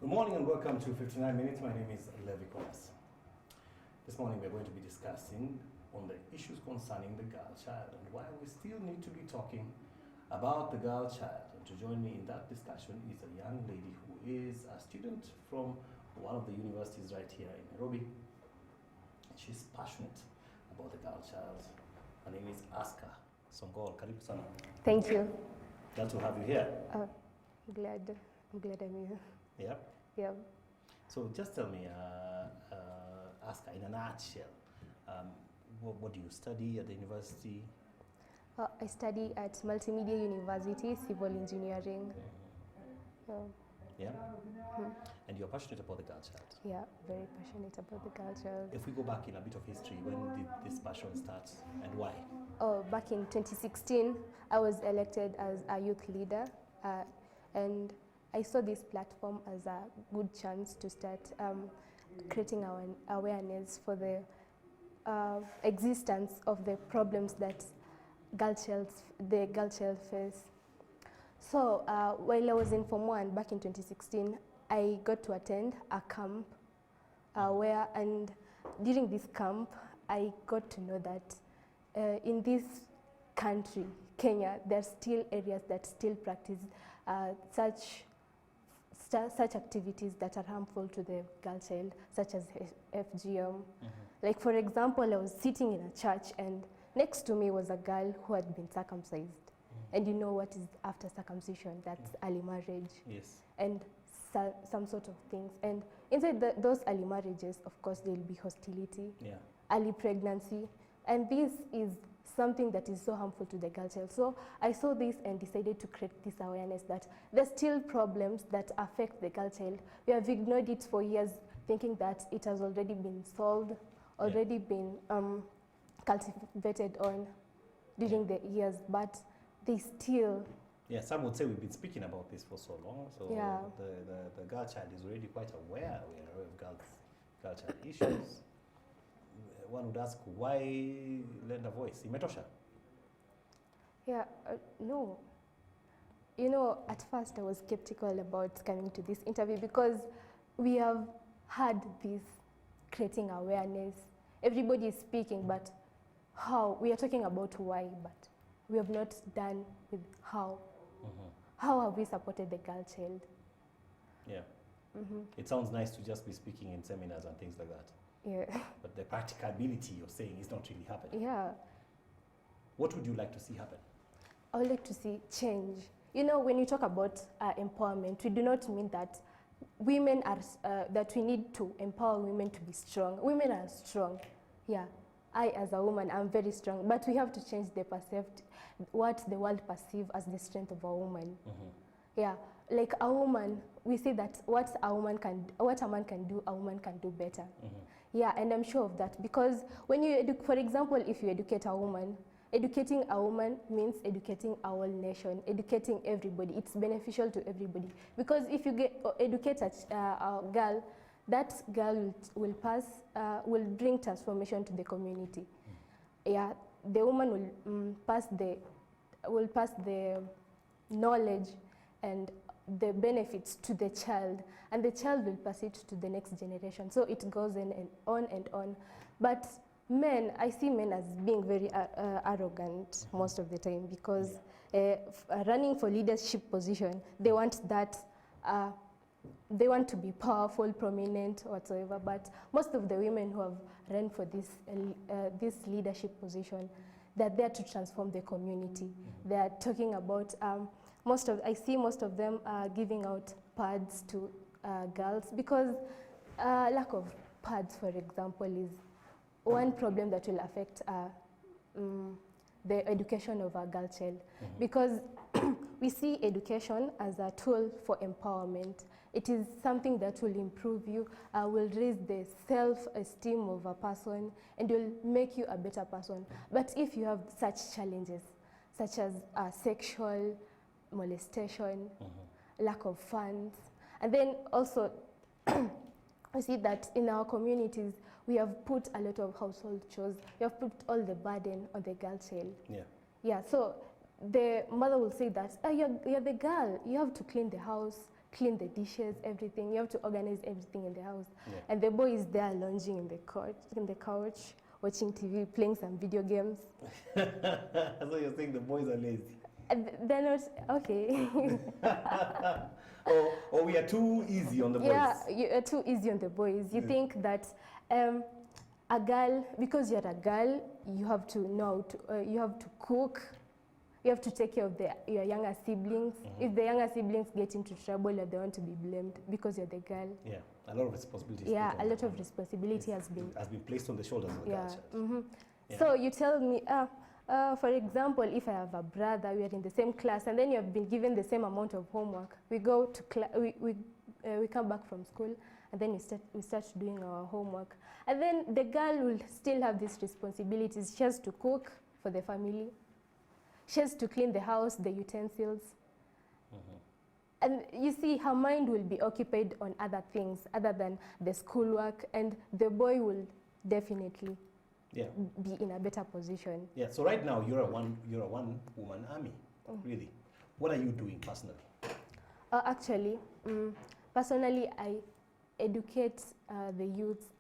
Good morning and welcome to 59 Minutes. My name is Levi Kolas. This morning we're going to be discussing on the issues concerning the girl child and why we still need to be talking about the girl child. And to join me in that discussion is a young lady who is a student from one of the universities right here in Nairobi. She's passionate about the girl child. Her name is Aska Songol. Karibu sana. Thank you. Glad to have you here. I'm glad I'm here. Yeah. Yeah. So just tell me, Aska, in a nutshell, what do you study at the university? I study at Multimedia University, Civil Engineering. Yeah? And you're passionate about the girl child? Yeah, very passionate about the girl child. If we go back in a bit of history, when did this passion start and why? Back in 2016, I was elected as a youth leader, and I saw this platform as a good chance to start creating our awareness for the existence of the problems that the girl child face. So while I was in Form 1 back in 2016, I got to attend a camp and during this camp, I got to know that in this country, Kenya, there are still areas that still practice such activities that are harmful to the girl child, such as FGM. Like for example, I was sitting in a church and next to me was a girl who had been circumcised. And you know what is after circumcision? That's early marriage. Yes. And some sort of things. And inside those early marriages, of course, there will be hostility, early pregnancy. And this is something that is so harmful to the girl child. So I saw this and decided to create this awareness that there's still problems that affect the girl child. We have ignored it for years, thinking that it has already been solved, already been cultivated on during the years, but they still... Yeah, some would say we've been speaking about this for so long, so the girl child is already quite aware of girl child issues. One would ask, why lend a voice? Imetosha? Yeah, no. You know, at first I was skeptical about coming to this interview because we have had this creating awareness. Everybody is speaking, but how? We are talking about why, but we have not done with how. How have we supported the girl child? Yeah. It sounds nice to just be speaking in seminars and things like that. Yeah. But the practicability you're saying is not really happening. Yeah. What would you like to see happen? I would like to see change. You know, when you talk about empowerment, we do not mean that women are, that we need to empower women to be strong. Women are strong. Yeah. I, as a woman, I'm very strong. But we have to change what the world perceives as the strength of a woman. Yeah. Like a woman, we say that what a man can do, a woman can do better. Yeah, and I'm sure of that because when you, for example, if you educate a woman, educating a woman means educating our whole nation, educating everybody. It's beneficial to everybody because if you educate a girl, that girl will bring transformation to the community. Yeah, the woman will pass the knowledge and the benefits to the child, and the child will pass it to the next generation. So it goes in and on and on. But men, I see men as being very arrogant most of the time because running for leadership position, they want that, they want to be powerful, prominent, whatsoever. But most of the women who have run for this leadership position, they're there to transform the community. They are talking about I see most of them giving out pads to girls because lack of pads, for example, is one problem that will affect the education of a girl child. Because we see education as a tool for empowerment. It is something that will improve you, will raise the self-esteem of a person, and will make you a better person. But if you have such challenges, such as sexual molestation, lack of funds, and then also we see that in our communities we have put a lot of household chores. We have put all the burden on the girl child. Yeah. So the mother will say that, oh, you're the girl, you have to clean the house, clean the dishes, everything. You have to organize everything in the house. Yeah. And the boy is there lounging in the couch, watching TV, playing some video games. So you're saying the boys are lazy? And they're not okay. Or we are too easy on the boys? Yeah, you are too easy on the boys. You think that a girl, because you're a girl, you have to know, you have to cook, you have to take care of your younger siblings. If the younger siblings get into trouble, you're the one to be blamed because you're the girl. Yeah, a lot of responsibility. Yeah, a lot of responsibility has been placed on the shoulders of the girl child. Yeah. So you tell me, for example, if I have a brother, we are in the same class, and then you have been given the same amount of homework. We go to we come back from school, and then we start doing our homework. And then the girl will still have these responsibilities. She has to cook for the family. She has to clean the house, the utensils. And you see, her mind will be occupied on other things other than the schoolwork, and the boy will definitely be in a better position. Yeah, so right now you're a one-woman army, really. What are you doing personally? Actually, personally, I educate the youth.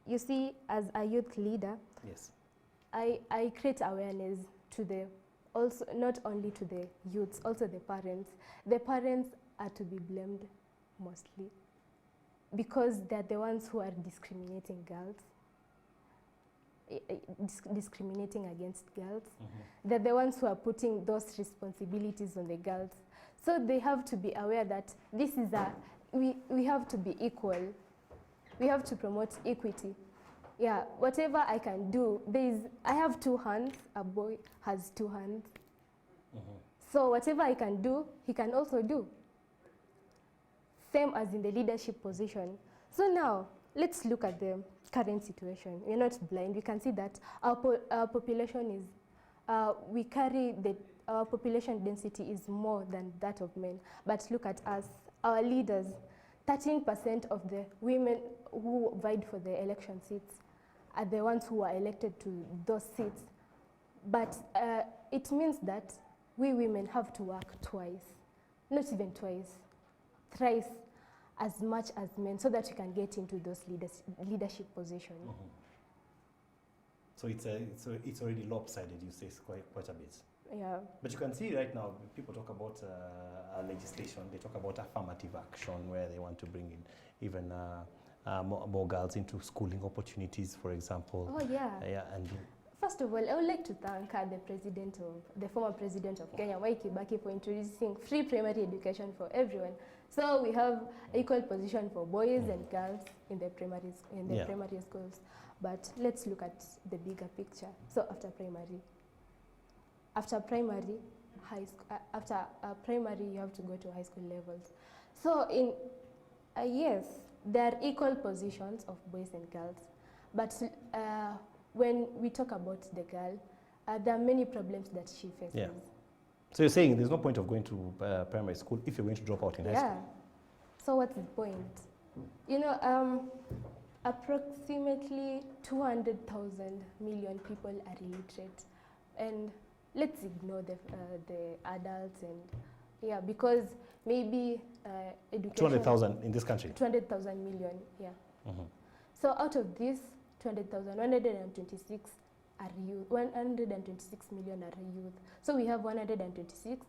You see, as a youth leader, yes, I create awareness to the, also not only to the youths, also the parents. The parents are to be blamed mostly because they're the ones who are discriminating girls, discriminating against girls. They're the ones who are putting those responsibilities on the girls. So they have to be aware that this is we have to be equal. We have to promote equity. Yeah, whatever I can do, I have 2 hands, a boy has 2 hands. So whatever I can do, he can also do. Same as in the leadership position. So now, let's look at the current situation. We're not blind. We can see that our population is, our population density is more than that of men. But look at us, our leaders, 13% of the women who vied for the election seats are the ones who are elected to those seats. But it means that we women have to work twice, not even twice, thrice as much as men, so that we can get into those leadership positions. So it's already lopsided, you say, quite a bit. Yeah. But you can see right now, people talk about legislation, they talk about affirmative action where they want to bring in even more girls into schooling opportunities, for example. Oh, yeah. Yeah, and first of all, I would like to thank the former president of Kenya, Mwai Kibaki, for introducing free primary education for everyone. So we have equal position for boys and girls in the primary schools. But let's look at the bigger picture. So after primary, you have to go to high school levels. So in yes, there are equal positions of boys and girls, but when we talk about the girl, there are many problems that she faces. Yeah. So you're saying there's no point of going to primary school if you're going to drop out in high school? Yeah. So what's the point? You know, approximately 200,000 million people are illiterate, and let's ignore the adults and because maybe education. 200,000 in this country. 200,000 million, yeah. So out of this 200,000, 126 are youth. 126 million are youth. So we have 126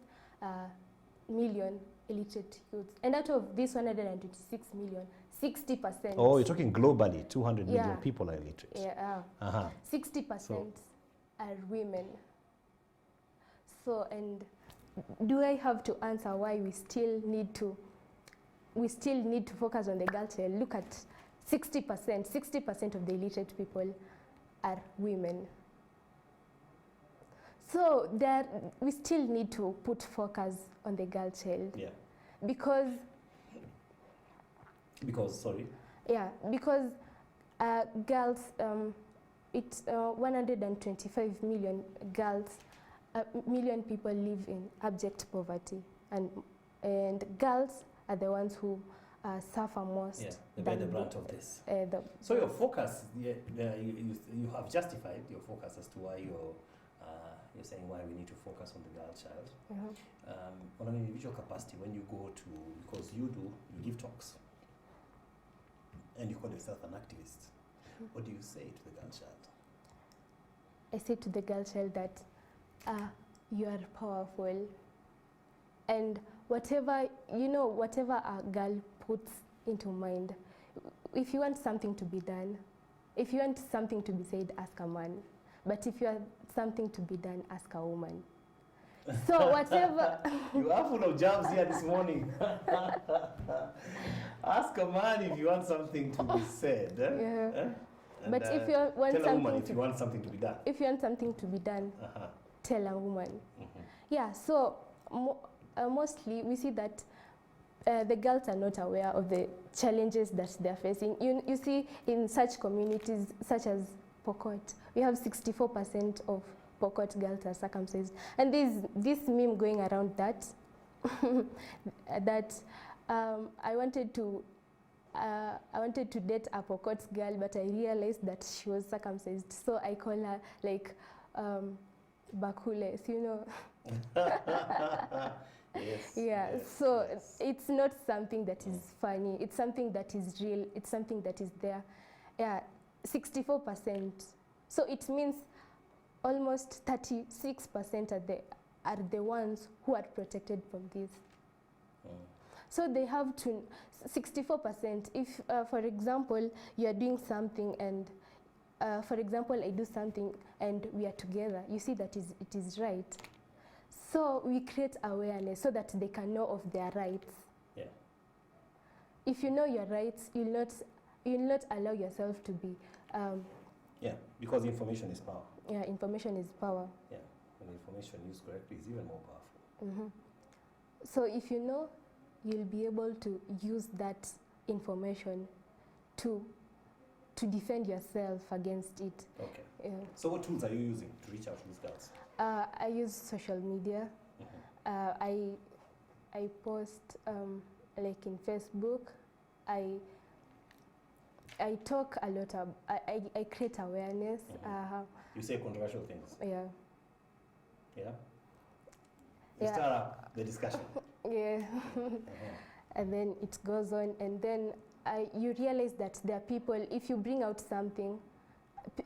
million illiterate youth, and out of this 126 million, 60%. Oh, you're talking globally, 200 million people are illiterate. Yeah. 60% are women. So, and do I have to answer why we still need to focus on the girl child? Look at 60% of the illiterate people are women. So we still need to put focus on the girl child. Yeah. Because, sorry? Yeah, because girls, 125 million girls, million people live in abject poverty, and girls are the ones who suffer most. Yeah, they bear the brunt of this. So your focus, you have justified your focus as to why you're saying why we need to focus on the girl child. Mhm. On an individual capacity, when you go to, because you give talks, and you call yourself an activist, what do you say to the girl child? I say to the girl child that you are powerful, and whatever whatever a girl puts into mind, if you want something to be done, if you want something to be said, ask a man. But if you want something to be done, ask a woman. So whatever. You are full of jabs here this morning. Ask a man if you want something to be said. Yeah. And, But if you want tell a woman something if you want something to be done. if you want something to be done, tell a woman. Mhm. Yeah. So mostly we see that the girls are not aware of the challenges that they're facing. You see, in such communities such as Pokot, we have 64% of Pokot girls are circumcised, and there's this meme going around that that I wanted to date a Pokot girl, but I realized that she was circumcised, so I call her like Bakules, you know. Yes. Yeah, yes, so yes. it's not something that is funny. It's something that is real. It's something that is there. Yeah, 64%. So it means almost 36% are the ones who are protected from this. So they have to 64%. If, for example, you are doing something, and for example, I do something and we are together, you see that it is right. So we create awareness so that they can know of their rights. Yeah. If you know your rights, you'll not allow yourself to be. Yeah, because information is power. Yeah, information is power. Yeah, and information used correctly is even more powerful. Mm-hmm. So if you know, you'll be able to use that information to defend yourself against it. Okay. Yeah. So what tools are you using to reach out to these girls? I use social media. Mhm. I post like in Facebook. I talk a lot. I create awareness. Mhm. You say controversial things. Yeah. Yeah. You Yeah. start up the discussion. Yeah. And then it goes on, and then you realize that there are people. If you bring out something,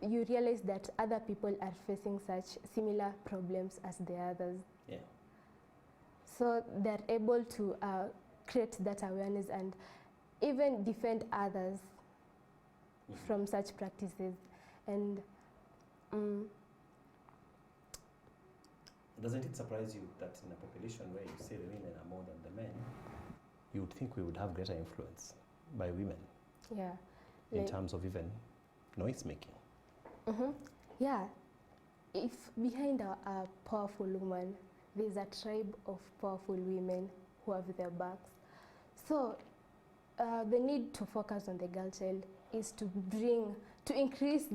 you realize that other people are facing such similar problems as the others. Yeah. So they're able to create that awareness and even defend others from such practices. And doesn't it surprise you that in a population where you say the women are more than the men, you would think we would have greater influence by women yeah, in like, terms of even noise making? yeah, if behind a powerful woman, there's a tribe of powerful women who have their backs. So the need to focus on the girl child is to increase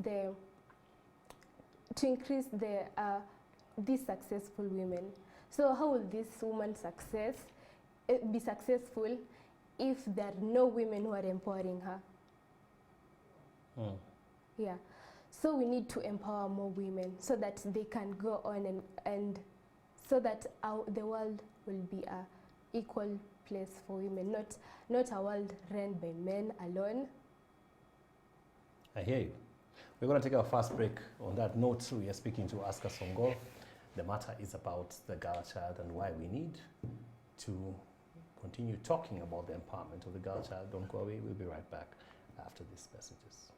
these successful women. So how will this woman be successful if there are no women who are empowering her? Yeah. So we need to empower more women so that they can go on and so that the world will be a equal place for women, not a world run by men alone. I hear you. We're going to take our first break. On that note, we are speaking to Aska Songo. The matter is about the girl child and why we need to continue talking about the empowerment of the girl child. Don't go away. We'll be right back after these messages.